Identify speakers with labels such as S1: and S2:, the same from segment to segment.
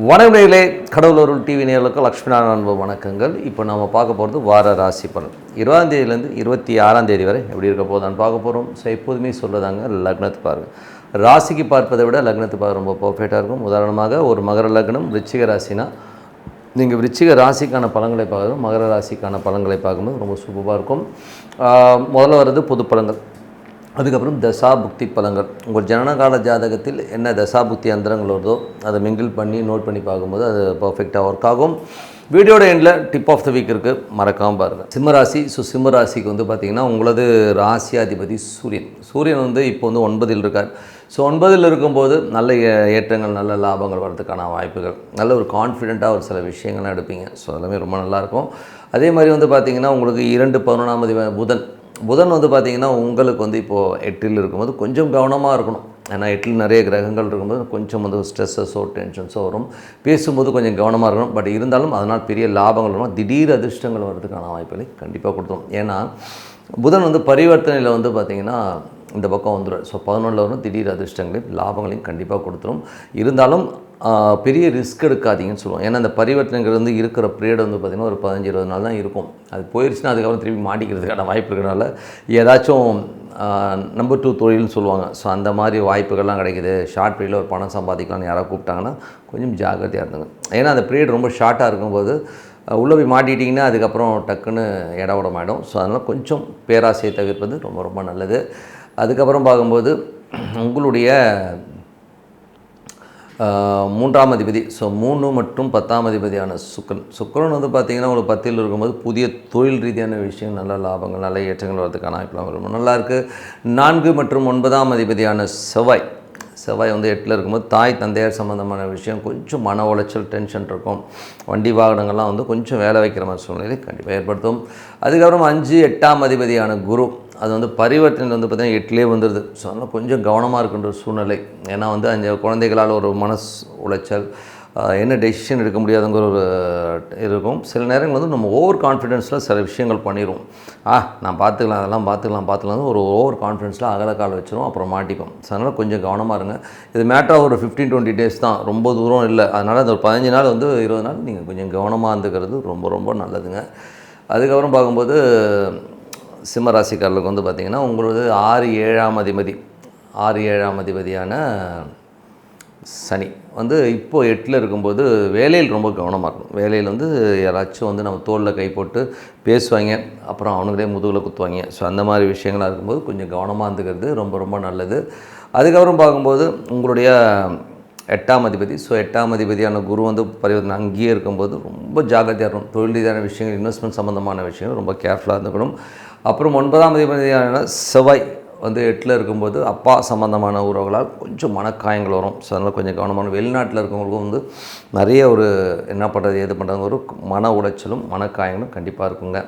S1: வணக்கங்களே, கடவுளூர் TV நேயர்களுக்கு லக்ஷ்மிநாராயண அன்பு வணக்கங்கள். இப்போ நம்ம பார்க்க போகிறது வார ராசி பலன் 20ஆம் தேதியிலேருந்து 26ஆம் தேதி வரை எப்படி இருக்க போதான்னு பார்க்க போகிறோம். ஸோ எப்போதுமே சொல்லுதாங்க, லக்னத்தை பாருங்கள். ராசிக்கு பார்ப்பதை விட லக்னத்தை பார்க்க ரொம்ப பர்ஃபெக்டாக இருக்கும். உதாரணமாக ஒரு மகர லக்னம் விருச்சிக ராசினா நீங்கள் விருச்சிக ராசிக்கான பலன்களை பார்க்கணும், மகர ராசிக்கான பலன்களை பார்க்கும்போது ரொம்ப சூப்பராக இருக்கும். முதல்ல வர்றது பொது பலன்கள், அதுக்கப்புறம் தசாபுக்தி பலன்கள். உங்கள் ஜனனகால ஜாதகத்தில் என்ன தசாபுக்தி அந்தரங்கள் வருதோ அதை மிங்கிள் பண்ணி நோட் பண்ணி பார்க்கும்போது அது பர்ஃபெக்டாக ஒர்க் ஆகும். வீடியோட எண்டில் டிப் ஆஃப் த வீக் இருக்குது, மறக்காமல் பாருங்கள். சிம்மராசி. சிம்மராசிக்கு பார்த்திங்கன்னா உங்களது ராசியாதிபதி சூரியன் இப்போ 9ல் இருக்கார். 9ல் இருக்கும்போது நல்ல ஏற்றங்கள், நல்ல லாபங்கள் வர்றதுக்கான வாய்ப்புகள், நல்ல ஒரு கான்ஃபிடெண்ட்டாக ஒரு சில விஷயங்கள்லாம் எடுப்பீங்க. எல்லாமே ரொம்ப நல்லாயிருக்கும். அதே மாதிரி பார்த்திங்கன்னா உங்களுக்கு 2/11ஆம் தேதி புதன் பார்த்திங்கன்னா உங்களுக்கு இப்போது 8ல் இருக்கும்போது கொஞ்சம் கவனமாக இருக்கணும். ஏன்னா 8ல் நிறைய கிரகங்கள் இருக்கும்போது கொஞ்சம் ஸ்ட்ரெஸ்ஸஸோ டென்ஷன்ஸோ வரும். பேசும்போது கொஞ்சம் கவனமாக இருக்கணும். பட் இருந்தாலும் அதனால் பெரிய லாபங்கள் வரும், திடீர் அதிர்ஷ்டங்கள் வர்றதுக்கான வாய்ப்புகளை கண்டிப்பாக கொடுத்தோம். ஏன்னா புதன் பரிவர்த்தனையில் பார்த்திங்கன்னா இந்த பக்கம் வந்துடும். 11ல் வரும், திடீர் அதிர்ஷ்டங்களையும் லாபங்களையும் கண்டிப்பாக கொடுத்துரும். இருந்தாலும் பெரிய ரிஸ்க் எடுக்காதீங்கன்னு சொல்லுவோம். ஏன்னா அந்த பரிவர்த்தனைங்கிறது இருக்கிற பீரியட் பார்த்திங்கன்னா ஒரு 15-20 நாள் தான் இருக்கும். அது போயிடுச்சுன்னா அதுக்கப்புறம் திருப்பி மாட்டிக்கிறதுக்கான வாய்ப்பு இருக்கிறனால ஏதாச்சும் நம்பர் 2 தொழில்னு சொல்லுவாங்க. அந்த மாதிரி வாய்ப்புகள்லாம் கிடைக்கிது. ஷார்ட் பீரியடில் ஒரு பணம் சம்பாதிக்கலாம்னு யாராவது கூப்பிட்டாங்கன்னா கொஞ்சம் ஜாக்கிரதையாக இருந்துங்க. ஏன்னா அந்த பீரியட் ரொம்ப ஷார்ட்டாக இருக்கும்போது உள்ளே போய் மாட்டிட்டிங்கன்னா அதுக்கப்புறம் டக்குன்னு இடவிடமாயிடும். அதனால் கொஞ்சம் பேராசையை தவிர்ப்பது ரொம்ப ரொம்ப நல்லது. அதுக்கப்புறம் பார்க்கும்போது உங்களுடைய 3ஆம் அதிபதி 3 மற்றும் 10ஆம் அதிபதியான சுக்கிரன் பார்த்திங்கன்னா உங்களுக்கு 10ல் இருக்கும்போது புதிய தொழில் ரீதியான விஷயம், நல்ல லாபங்கள், நல்ல ஏற்றங்கள் வரதுக்கான வாய்ப்புலாம் ரொம்ப நல்லாயிருக்கு. 4 மற்றும் 9ஆம் அதிபதியான செவ்வாய் 8ல் இருக்கும்போது தாய் தந்தையார் சம்மந்தமான விஷயம், கொஞ்சம் மன உளைச்சல், டென்ஷன் இருக்கும். வண்டி வாகனங்கள்லாம் கொஞ்சம் வேலை வைக்கிற மாதிரி சூழ்நிலை கண்டிப்பாக ஏற்படுத்தும். அதுக்கப்புறம் 5, 8ஆம் அதிபதியான குரு அது பரிவர்த்தனை பார்த்திங்கன்னா 8லே வந்துடுது. அதனால் கொஞ்சம் கவனமாக இருக்கின்ற ஒரு சூழ்நிலை. ஏன்னா அந்த குழந்தைகளால் ஒரு மனசு உளைச்சல், என்ன டெசிஷன் எடுக்க முடியாதுங்கிற ஒரு இருக்கும். சில நேரங்கள் நம்ம ஓவர் கான்ஃபிடென்ஸில் சில விஷயங்கள் பண்ணிடுவோம். நான் பார்த்துக்கலாம், அதெல்லாம் பார்த்துக்கலாம் ஒரு ஓவர் கான்ஃபிடென்ஸில் அகலக்கால் வச்சிரும், அப்புறம் மாட்டிப்போம். அதனால் கொஞ்சம் கவனமாக இருங்க. இது மேட்டர் ஒரு 15-20 டேஸ் தான், ரொம்ப தூரம் இல்லை. அதனால் அந்த ஒரு 15 நாள் 20 நாள் நீங்கள் கொஞ்சம் கவனமாக இருந்துக்கிறது ரொம்ப ரொம்ப நல்லதுங்க. அதுக்கப்புறம் பார்க்கும்போது சிம்மராசிக்காரர்களுக்கு பார்த்திங்கன்னா உங்களது 6, 7ஆம் அதிபதியான சனி இப்போது 8ல் இருக்கும்போது வேலையில் ரொம்ப கவனமாக இருக்கும். வேலையில் யாராச்சும் நம்ம தோளில் கை போட்டு பேசுவாங்க, அப்புறம் அவனுங்களே முதுகில் குத்துவாங்க. அந்த மாதிரி விஷயங்களாக இருக்கும்போது கொஞ்சம் கவனமாக இருந்துக்கிறது ரொம்ப ரொம்ப நல்லது. அதுக்கப்புறம் பார்க்கும்போது உங்களுடைய 8ஆம் அதிபதி 8ஆம் அதிபதியான குரு பரிவர்த்தனை அங்கேயே இருக்கும்போது ரொம்ப ஜாக்கிரதையாக இருக்கும். தொழில் ரீதியான விஷயங்கள், இன்வெஸ்ட்மெண்ட் சம்மந்தமான விஷயங்கள் ரொம்ப கேர்ஃபுல்லாக இருந்துக்கணும். அப்புறம் 9ஆம் அதிபதியான செவ்வாய் 8ல் இருக்கும்போது அப்பா சம்மந்தமான உறவுகளால் கொஞ்சம் மனக்காயங்கள் வரும். அதனால் கொஞ்சம் கவனமான. வெளிநாட்டில் இருக்கவங்களுக்கும் நிறைய ஒரு என்ன பண்ணுறது ஏது பண்ணுறது ஒரு மன உளைச்சலும் மனக்காயங்களும் கண்டிப்பாக இருக்குங்க.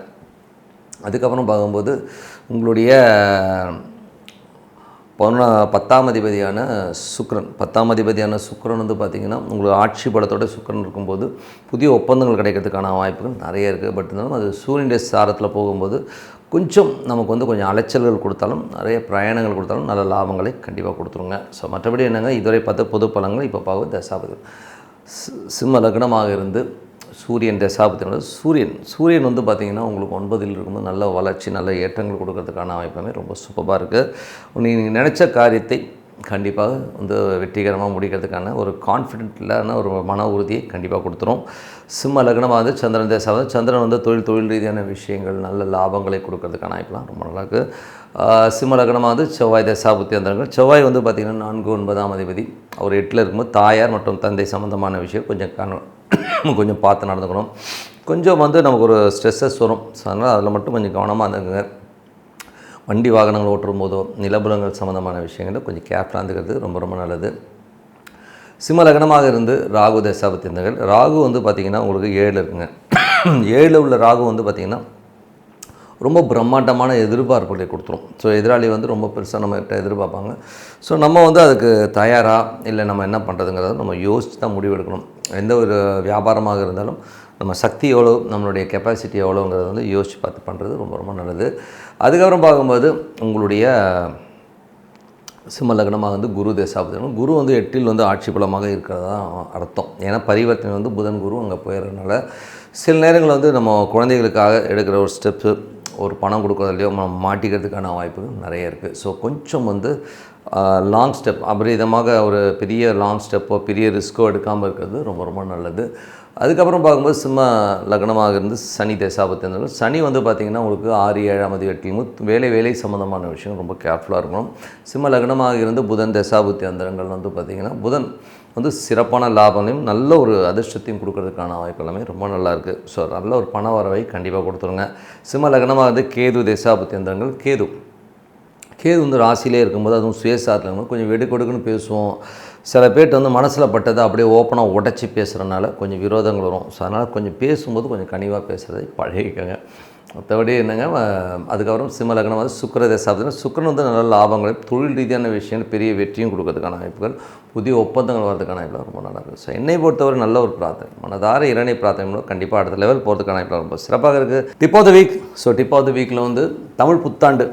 S1: அதுக்கப்புறம் பார்க்கும்போது உங்களுடைய 10ஆம் அதிபதியான சுக்கிரன் பார்த்திங்கன்னா உங்களுக்கு ஆட்சி பலத்தோட சுக்கிரன் இருக்கும்போது புதிய ஒப்பந்தங்கள் கிடைக்கிறதுக்கான வாய்ப்புகள் நிறைய இருக்குது. பட் இருந்தாலும் அது சூரியனுடைய சாரத்தில் போகும்போது கொஞ்சம் நமக்கு கொஞ்சம் அலைச்சல்கள் கொடுத்தாலும், நிறைய பிரயாணங்கள் கொடுத்தாலும் நல்ல லாபங்களை கண்டிப்பாக கொடுத்துருங்க. மற்றபடி என்னங்க, இதுவரை பார்த்த பொது பலன்கள். இப்போ பார்க்க தசாபதி. சிம்ம லக்னமாக இருந்து சூரியன் தசாபதியோட சூரியன் பார்த்திங்கன்னா உங்களுக்கு 9ல் இருக்கும்போது நல்ல வளர்ச்சி, நல்ல ஏற்றங்கள் கொடுக்கறதுக்கான வாய்ப்புமே ரொம்ப சூப்பராக இருக்குது. நீங்கள் நினச்ச காரியத்தை கண்டிப்பாக வெற்றிகரமாக முடிக்கிறதுக்கான ஒரு கான்ஃபிடென்ட்லான ஒரு மன உறுதியை கண்டிப்பாக கொடுத்துரும். சிம்ம லக்னமாக சந்திரன் தேசாவது. சந்திரன் தொழில் ரீதியான விஷயங்கள், நல்ல லாபங்களை கொடுக்கறதுக்கான வாய்ப்புலாம் ரொம்ப நல்லாயிருக்கு. சிம்ம லக்னமாக செவ்வாய் தசாபுத்தி அந்தரங்கள். செவ்வாய் பார்த்திங்கன்னா 4, 9ஆம் அதிபதி. அவர் 8ல் இருக்கும்போது தாயார் மற்றும் தந்தை சம்மந்தமான விஷயம் கொஞ்சம் பார்த்து நடந்துக்கணும். கொஞ்சம் நமக்கு ஒரு ஸ்ட்ரெஸ்ஸஸ் வரும். அதனால் அதில் மட்டும் கொஞ்சம் கவனமாக இருந்துங்க. வண்டி வாகனங்கள் ஓட்டும் போதோ, நிலபுலங்கள் சம்மந்தமான விஷயங்களில் கொஞ்சம் கேர்ஃபுல்லாக இருந்துக்கிறது ரொம்ப ரொம்ப நல்லது. சிம்ம லக்னமாக இருந்து ராகு தசாபுத்தி அந்தரங்கள். ராகு பார்த்திங்கன்னா உங்களுக்கு 7ல் இருக்குங்க. 7ல் உள்ள ராகு பார்த்திங்கன்னா ரொம்ப பிரம்மாண்டமான எதிர்பார்ப்புகளை கொடுத்துரும். எதிராளி ரொம்ப பெருசாக நம்மகிட்ட எதிர்பார்ப்பாங்க. நம்ம அதுக்கு தயாராக இல்லை, நம்ம என்ன பண்ணுறதுங்கிறத நம்ம யோசித்து தான் முடிவெடுக்கணும். எந்த ஒரு வியாபாரமாக இருந்தாலும் நம்ம சக்தி எவ்வளோ, நம்மளுடைய கெப்பாசிட்டி எவ்வளோங்கிறத யோசித்து பார்த்து பண்ணுறது ரொம்ப ரொம்ப நல்லது. அதுக்கப்புறம் பார்க்கும்போது உங்களுடைய சிம்ம லக்னமாக வந்து குரு தசாபுத்தி. குரு வந்து 8ல் வந்து ஆட்சி பலமாக இருக்கிறதா அர்த்தம். ஏன்னா பரிவர்த்தனை வந்து புதன் குரு அங்கே போயிடுறதுனால சில நேரங்களில் வந்து நம்ம குழந்தைகளுக்காக எடுக்கிற ஒரு ஸ்டெப்ஸு, ஒரு பணம் கொடுக்குறதுலையோ நம்ம மாட்டிக்கிறதுக்கான வாய்ப்புகள் நிறைய இருக்குது. ஸோ கொஞ்சம் வந்து லாங் ஸ்டெப் அபரீதமாக ஒரு பெரிய லாங் ஸ்டெப்போ பெரிய ரிஸ்க்கோ எடுக்காமல் இருக்கிறது ரொம்ப ரொம்ப நல்லது. அதுக்கப்புறம் பார்க்கும்போது சிம்ம லக்னமாக இருந்து சனி தசாபுத்தி இருந்தாலும் சனி வந்து பார்த்திங்கன்னா உங்களுக்கு 6, 7ஆம் அதிபதி வேலை சம்மந்தமான விஷயம் ரொம்ப கேர்ஃபுல்லாக இருக்கணும். சிம்ம லக்னமாக இருந்து புதன் தசாபுத்தி அந்தரங்கள் வந்து பார்த்திங்கன்னா புதன் வந்து சிறப்பான லாபங்களையும் நல்ல ஒரு அதிர்ஷ்டத்தையும் கொடுக்கறதுக்கான வாய்ப்பு எல்லாமே ரொம்ப நல்லாயிருக்கு. ஸோ நல்ல ஒரு பண வரவை கண்டிப்பாக கொடுத்துருங்க. சிம்ம லக்னமாக இருந்து கேது தசாபுத்தி அந்தரங்கள் கேது வந்து ராசியிலே இருக்கும்போது அதுவும் சுயசாரத்தில் இருக்கும்போது கொஞ்சம் வெடுக்கொடுக்குன்னு பேசுவோம். சில பேர்ட்டு வந்து மனசில் பட்டதை அப்படியே ஓப்பனாக உடச்சி பேசுகிறனால கொஞ்சம் விரோதங்கள் வரும். ஸோ அதனால் கொஞ்சம் பேசும்போது கொஞ்சம் கனிவாக பேசுகிறதை பழகிக்கங்க. மற்றபடி என்னங்க, அதுக்கப்புறம் சிம்ம லக்னம் வந்து சுக்கிர தசாபுத்தி. சுக்கிரன் வந்து நல்ல லாபங்களை தொழில் ரீதியான விஷயங்கள் பெரிய வெற்றியும் கொடுக்கறதுக்கான வாய்ப்புகள், புதிய ஒப்பந்தங்கள் வரதுக்கான வாய்ப்புகள் ரொம்ப நல்லா இருக்குது. ஸோ என்னை பொறுத்தவரை நல்ல ஒரு பிரார்த்தனை, மனதார இறைவனை பிரார்த்தனை கண்டிப்பாக அடுத்த லெவல் போகிறதுக்கான வாய்ப்புகள் ரொம்ப சிறப்பாக இருக்குது. Tip of the week. So tip of the வீக்கில் வந்து தமிழ் புத்தாண்டு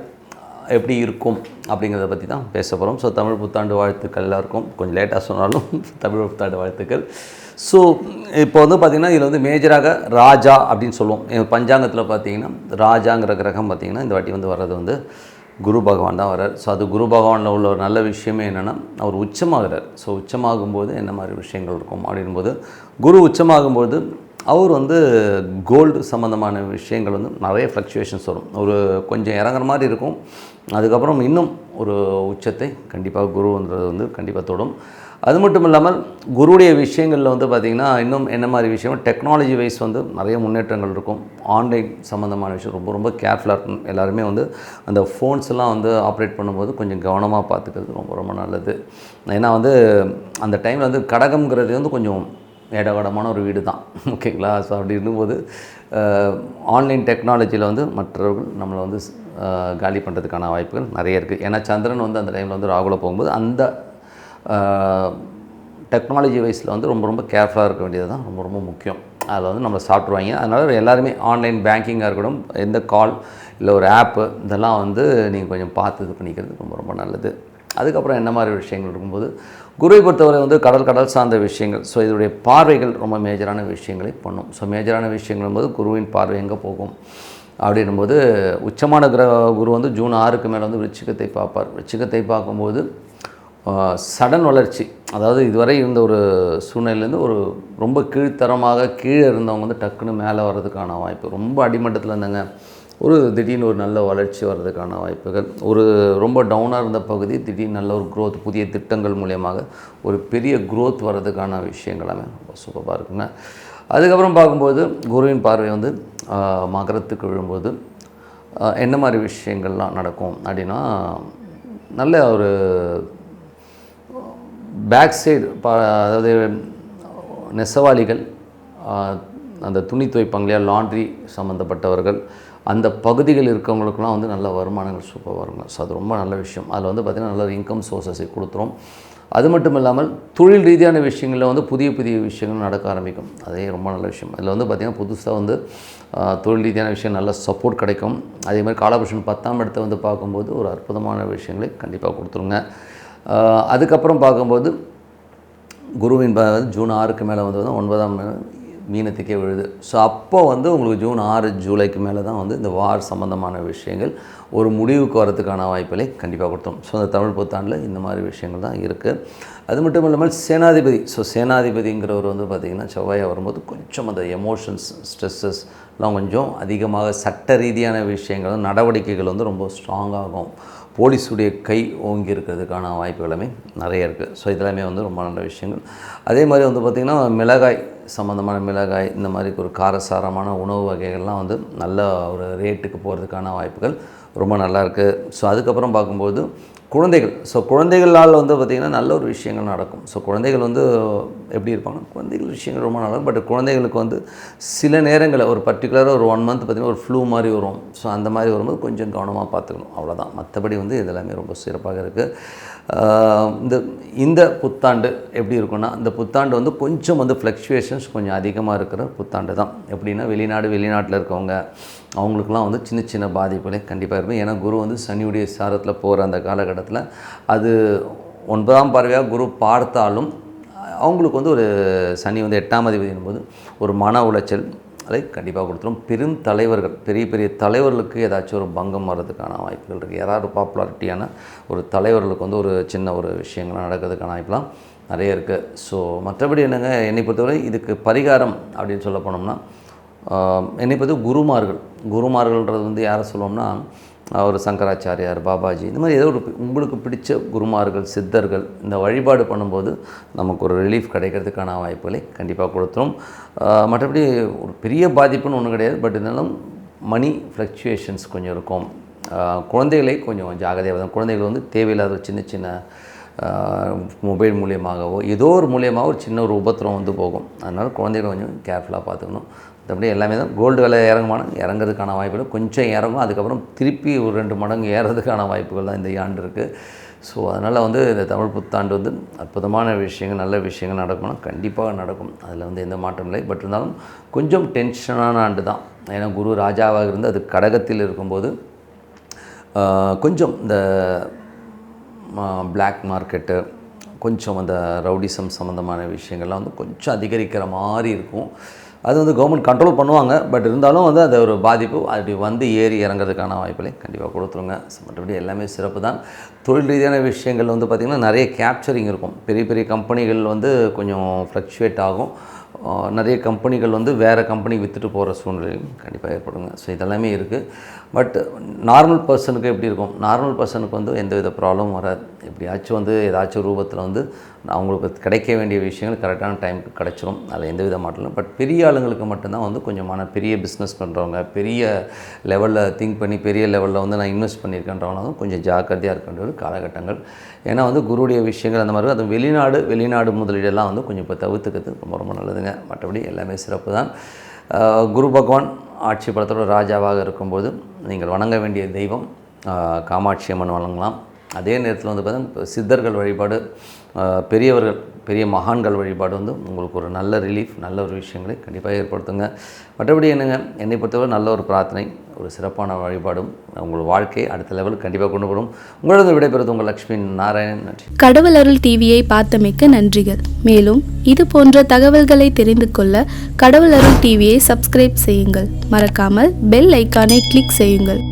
S1: எப்படி இருக்கும் அப்படிங்கிறத பற்றி தான் பேச போகிறோம். ஸோ தமிழ் புத்தாண்டு வாழ்த்துக்கள் எல்லாருக்கும், கொஞ்சம் லேட்டாக சொன்னாலும் தமிழ் புத்தாண்டு வாழ்த்துக்கள். ஸோ இப்போ வந்து பார்த்திங்கன்னா இதில் வந்து மேஜராக ராஜா அப்படின்னு சொல்லுவோம். பஞ்சாங்கத்தில் பார்த்திங்கன்னா ராஜாங்கிற கிரகம் பார்த்திங்கன்னா இந்த வாட்டி வந்து வர்றது வந்து குரு பகவான் தான் வர்றார். ஸோ அது குரு பகவானில் உள்ள ஒரு நல்ல விஷயமே என்னென்னா அவர் உச்சமாகிறார். ஸோ உச்சமாகும்போது என்ன மாதிரி விஷயங்கள் இருக்கும் அப்படின்போது, குரு உச்சமாகும்போது அவர் வந்து கோல்டு சம்மந்தமான விஷயங்கள் வந்து நிறைய ஃப்ளக்சுவேஷன்ஸ் வரும். ஒரு கொஞ்சம் இறங்குற மாதிரி இருக்கும். அதுக்கப்புறம் இன்னும் ஒரு உச்சத்தை கண்டிப்பாக குருன்றது வந்து கண்டிப்பாக தொடும். அது மட்டும் இல்லாமல் குருவுடைய விஷயங்களில் வந்து பார்த்திங்கன்னா இன்னும் என்ன மாதிரி விஷயம், டெக்னாலஜி வைஸ் வந்து நிறைய முன்னேற்றங்கள் இருக்கும். ஆன்லைன் சம்மந்தமான விஷயம் ரொம்ப ரொம்ப கேர்ஃபுல்லாக இருக்கும். எல்லாருமே வந்து அந்த ஃபோன்ஸ்லாம் வந்து ஆப்ரேட் பண்ணும்போது கொஞ்சம் கவனமாக பார்த்துக்கிறது ரொம்ப ரொம்ப நல்லது. ஏன்னா வந்து அந்த டைமில் வந்து கடகம்ங்கிறது வந்து கொஞ்சம் இடவடமான ஒரு வீடு தான், ஓகேங்களா. ஸோ அப்படி இருக்கும்போது ஆன்லைன் டெக்னாலஜியில் வந்து மற்றவர்கள் நம்மளை வந்து காலி பண்ணுறதுக்கான வாய்ப்புகள் நிறைய இருக்குது. ஏன்னா சந்திரன் வந்து அந்த டைமில் வந்து ராகுல போகும்போது அந்த டெக்னாலஜி வைஸில் வந்து ரொம்ப ரொம்ப கேர்ஃபுல்லாக இருக்க வேண்டியது தான் ரொம்ப ரொம்ப முக்கியம். அதில் வந்து நம்மளை சாப்பிட்ருவாங்க. அதனால் எல்லாருமே ஆன்லைன் பேங்கிங்காக இருக்கட்டும், எந்த கால் இல்லை ஒரு ஆப்பு இதெல்லாம் வந்து நீங்கள் கொஞ்சம் பார்த்து இது பண்ணிக்கிறது ரொம்ப ரொம்ப நல்லது. அதுக்கப்புறம் என்ன மாதிரி விஷயங்கள் இருக்கும்போது, குருவை பொறுத்தவரை வந்து கடல் சார்ந்த விஷயங்கள். ஸோ இதனுடைய பார்வைகள் ரொம்ப மேஜரான விஷயங்களை பண்ணும். ஸோ மேஜரான விஷயங்கள் போது குருவின் பார்வை எங்கே போகும் அப்படின்னும்போது, உச்சமான குரு வந்து ஜூன் 6க்கு மேலே வந்து விருச்சிகத்தை பார்ப்பார். விருச்சிகத்தை பார்க்கும்போது சடன் வளர்ச்சி, அதாவது இதுவரை இருந்த ஒரு சூழ்நிலையிலேருந்து ஒரு ரொம்ப கீழ்த்தரமாக கீழே இருந்தவங்க வந்து டக்குன்னு மேலே வர்றதுக்கான வாய்ப்பு, ரொம்ப அடிமட்டத்தில் இருந்தாங்க ஒரு திடீர்னு ஒரு நல்ல வளர்ச்சி வர்றதுக்கான வாய்ப்புகள், ஒரு ரொம்ப டவுனாக இருந்த பகுதி திடீர்னு நல்ல ஒரு க்ரோத், புதிய திட்டங்கள் மூலியமாக ஒரு பெரிய க்ரோத் வர்றதுக்கான விஷயங்களாமே ரொம்ப சூப்பராக இருக்குங்க. அதுக்கப்புறம் பார்க்கும்போது குருவின் பார்வை வந்து மகரத்துக்கு விழும்போது என்ன மாதிரி விஷயங்கள்லாம் நடக்கும் அப்படின்னா, நல்ல ஒரு பேக் சைடு அதாவது நெசவாளிகள், அந்த துணி துவைப்பாங்க இல்லையா, லாண்ட்ரி சம்மந்தப்பட்டவர்கள், அந்த பகுதிகள் இருக்கவங்களுக்குலாம் வந்து நல்ல வருமானங்கள் சூப்பராக வருங்க. ஸோ அது ரொம்ப நல்ல விஷயம். அதில் வந்து பார்த்திங்கன்னா நல்ல இன்கம் சோர்ஸஸை கொடுத்துரும். அது மட்டும் இல்லாமல் தொழில் ரீதியான விஷயங்களில் வந்து புதிய புதிய விஷயங்கள் நடக்க ஆரம்பிக்கும். அதே ரொம்ப நல்ல விஷயம். அதில் வந்து பார்த்திங்கன்னா புதுசாக வந்து தொழில் ரீதியான விஷயம் நல்ல சப்போர்ட் கிடைக்கும். அதேமாதிரி காலபுருஷன் 10ஆம் இடத்தை வந்து பார்க்கும்போது ஒரு அற்புதமான விஷயங்களை கண்டிப்பாக கொடுத்துருங்க. அதுக்கப்புறம் பார்க்கும்போது குருவின் ஜூன் 6க்கு மேலே வந்து 9ஆம் மீனத்துக்கே விழுது. ஸோ அப்போ வந்து உங்களுக்கு ஜூன் 6 ஜூலைக்கு மேலே தான் வந்து இந்த வார் சம்மந்தமான விஷயங்கள் ஒரு முடிவுக்கு வரதுக்கான வாய்ப்புகளை கண்டிப்பாக கொடுத்தோம். ஸோ அந்த தமிழ் புத்தாண்டில் இந்த மாதிரி விஷயங்கள் தான் இருக்குது. அது மட்டும் இல்லாமல் சேனாதிபதி, ஸோ சேனாதிபதிங்கிறவர் வந்து பார்த்திங்கன்னா செவ்வாயாக வரும்போது கொஞ்சம் அந்த எமோஷன்ஸ் ஸ்ட்ரெஸ்ஸஸ்லாம் கொஞ்சம் அதிகமாக சட்ட ரீதியான விஷயங்கள் நடவடிக்கைகள் வந்து ரொம்ப ஸ்ட்ராங்காகும். போலீஸுடைய கை ஓங்கி இருக்கிறதுக்கான வாய்ப்புகளுமே நிறைய இருக்குது. ஸோ இதெல்லாமே வந்து ரொம்ப நல்ல விஷயங்கள். அதே மாதிரி வந்து பார்த்திங்கன்னா மிளகாய் சம்மந்தமான மிளகாய், இந்த மாதிரி ஒரு காரசாரமான உணவு வகைகள்லாம் வந்து நல்ல ஒரு ரேட்டுக்கு போகிறதுக்கான வாய்ப்புகள் ரொம்ப நல்லாயிருக்கு. ஸோ அதுக்கப்புறம் பார்க்கும்போது குழந்தைகள், ஸோ குழந்தைகளால் வந்து பார்த்திங்கன்னா நல்ல ஒரு விஷயங்கள் நடக்கும். ஸோ குழந்தைகள் வந்து எப்படி இருப்பாங்கன்னா, குழந்தைகள் விஷயங்கள் ரொம்ப நல்லா, பட் குழந்தைகளுக்கு வந்து சில நேரங்களில் ஒரு பர்டிகுலராக ஒரு 1 மந்த் பார்த்திங்கன்னா ஒரு ஃப்ளூ மாதிரி வரும். ஸோ அந்த மாதிரி வரும்போது கொஞ்சம் கவனமாக பார்த்துக்கணும், அவ்வளோதான். மற்றபடி வந்து இதெல்லாமே ரொம்ப சிறப்பாக இருக்குது. இந்த புத்தாண்டு எப்படி இருக்குன்னா, இந்த புத்தாண்டு வந்து கொஞ்சம் வந்து ஃப்ளக்சுவேஷன்ஸ் கொஞ்சம் அதிகமாக இருக்கிற புத்தாண்டு தான். எப்படின்னா வெளிநாட்டில் இருக்கவங்க அவங்களுக்குலாம் வந்து சின்ன சின்ன பாதிப்புகளே கண்டிப்பாக இருக்கும். ஏன்னா குரு வந்து சனியுடைய சாரத்தில் போகிற அந்த காலகட்டத்தில் காலகட்டத்தில் அது 9ஆம் பார்வையாக குரு பார்த்தாலும் அவங்களுக்கு வந்து ஒரு சனி வந்து 8ஆம் அதிபதியின் போது ஒரு மன உளைச்சல் அதை கண்டிப்பாக கொடுத்துரும். பெரும் தலைவர்கள், பெரிய பெரிய தலைவர்களுக்கு ஏதாச்சும் ஒரு பங்கம் வர்றதுக்கான வாய்ப்புகள் இருக்குது. யாராவது பாப்புலாரிட்டியான ஒரு தலைவர்களுக்கு வந்து ஒரு சின்ன ஒரு விஷயங்கள்லாம் நடக்கிறதுக்கான வாய்ப்புலாம் நிறைய இருக்குது. ஸோ மற்றபடி என்னங்க, என்னை பொறுத்தவரை இதுக்கு பரிகாரம் அப்படின்னு சொல்ல போனோம்னா, என்னை பொறுத்த குருமார்கள்ன்றது வந்து யாரை சொல்லுவோம்னா, ஒரு சங்கராச்சாரியார், பாபாஜி, இந்த மாதிரி ஏதோ ஒரு உங்களுக்கு பிடிச்ச குருமார்கள், சித்தர்கள் இந்த வழிபாடு பண்ணும்போது நமக்கு ஒரு ரிலீஃப் கிடைக்கிறதுக்கான வாய்ப்புகளை கண்டிப்பாக கொடுத்துரும். மற்றபடி ஒரு பெரிய பாதிப்புன்னு ஒன்றும் கிடையாது. பட் இருந்தாலும் மணி ஃப்ளக்சுவேஷன்ஸ் கொஞ்சம் இருக்கும். குழந்தைகளை கொஞ்சம் ஜாகிரதையாக தான். குழந்தைகள் வந்து தேவையில்லாத சின்ன சின்ன மொபைல் மூலியமாகவோ ஏதோ ஒரு மூலியமாக ஒரு சின்ன ஒரு உபத்திரம் வந்து போகும். அதனால் குழந்தைகளை கொஞ்சம் கேர்ஃபுல்லாக பார்த்துக்கணும். மற்றபடி எல்லாமே தான். கோல்டு விலை இறங்குறதுக்கான வாய்ப்புகள் கொஞ்சம் இறங்கும். அதுக்கப்புறம் திருப்பி ஒரு 2 மடங்கு ஏறதுக்கான வாய்ப்புகள் தான் இந்த ஆண்டு இருக்குது. ஸோ அதனால் வந்து இந்த தமிழ் புத்தாண்டு வந்து அற்புதமான விஷயங்கள், நல்ல விஷயங்கள் நடக்கணும், கண்டிப்பாக நடக்கும். அதில் வந்து எந்த மாற்றம் இல்லை. பட் இருந்தாலும் கொஞ்சம் டென்ஷனான ஆண்டு தான். ஏன்னா குரு ராஜாவாக இருந்து அது கடகத்தில் இருக்கும்போது கொஞ்சம் இந்த பிளாக் மார்க்கெட்டு, கொஞ்சம் அந்த ரவுடிசம் சம்மந்தமான விஷயங்கள்லாம் வந்து கொஞ்சம் அதிகரிக்கிற மாதிரி இருக்கும். அது வந்து கவர்மெண்ட் கண்ட்ரோல் பண்ணுவாங்க. பட் இருந்தாலும் வந்து அது ஒரு பாதிப்பு அப்படி வந்து ஏறி இறங்கிறதுக்கான வாய்ப்புகளை கண்டிப்பாக கொடுத்துருங்க. மற்றபடி எல்லாமே சிறப்பு தான். தொழில் ரீதியான விஷயங்கள் வந்து பார்த்திங்கன்னா நிறைய கேப்சரிங் இருக்கும். பெரிய பெரிய கம்பெனிகள் வந்து கொஞ்சம் ஃப்ளக்சுவேட் ஆகும். நிறைய கம்பெனிகள் வந்து வேறு கம்பெனிக்கு விற்றுட்டு போகிற சூழ்நிலையும் கண்டிப்பாக ஏற்படுங்க. ஸோ இதெல்லாமே இருக்குது. பட் நார்மல் பர்சனுக்கு எப்படி இருக்கும்? நார்மல் பர்சனுக்கு வந்து எந்த வித ப்ராப்ளமும் வராது. எப்படியாச்சும் வந்து ஏதாச்சும் ரூபத்தில் வந்து அவங்களுக்கு கிடைக்க வேண்டிய விஷயங்கள் கரெக்டான டைமுக்கு கிடச்சிரும். அதில் எந்த வித மாற்றம் இல்லை. பட் பெரிய ஆளுங்களுக்கு மட்டும்தான் வந்து கொஞ்சமான பெரிய பிஸ்னஸ் பண்ணுறவங்க, பெரிய லெவலில் திங்க் பண்ணி பெரிய லெவலில் வந்து நான் இன்வெஸ்ட் பண்ணியிருக்கேன்றவங்களும் கொஞ்சம் ஜாக்கிரதையாக இருக்க வேண்டிய ஒரு காலகட்டங்கள். ஏன்னா வந்து குருடைய விஷயங்கள் அந்த மாதிரி அது வெளிநாடு முதலீடெல்லாம் வந்து கொஞ்சம் இப்போ தவிர்த்துக்கிறது ரொம்ப ரொம்ப நல்லதுங்க. மற்றபடி எல்லாமே சிறப்பு தான். குரு பகவான் ஆட்சி பலத்தோட ராஜாவாக இருக்கும்போது நீங்கள் வணங்க வேண்டிய தெய்வம் காமாட்சி அம்மன் வணங்கலாம். அதே நேரத்தில் வந்து பார்த்தீங்கன்னா சித்தர்கள் வழிபாடு, பெரியவர்கள், பெரிய மகான்கள் வழிபாடு வந்து உங்களுக்கு ஒரு நல்ல ரிலீஃப், நல்ல ஒரு விஷயங்களை கண்டிப்பாக ஏற்படுத்துங்க. மற்றபடி என்னங்க, என்னை பொறுத்தவரை நல்ல ஒரு பிரார்த்தனை, ஒரு சிறப்பான வழிபாடும் உங்கள் வாழ்க்கையை அடுத்த லெவலுக்கு கண்டிப்பாக கொண்டு போடும். உங்களது விடைபெறுவது உங்கள் லக்ஷ்மி நாராயணன். நன்றி.
S2: கடவுள் அருள் டிவியை பார்த்தமைக்க நன்றிகள். மேலும் இது போன்ற தகவல்களை தெரிந்து கொள்ள கடவுள் அருள் டிவியை சப்ஸ்கிரைப் செய்யுங்கள். மறக்காமல் பெல் ஐக்கானை கிளிக் செய்யுங்கள்.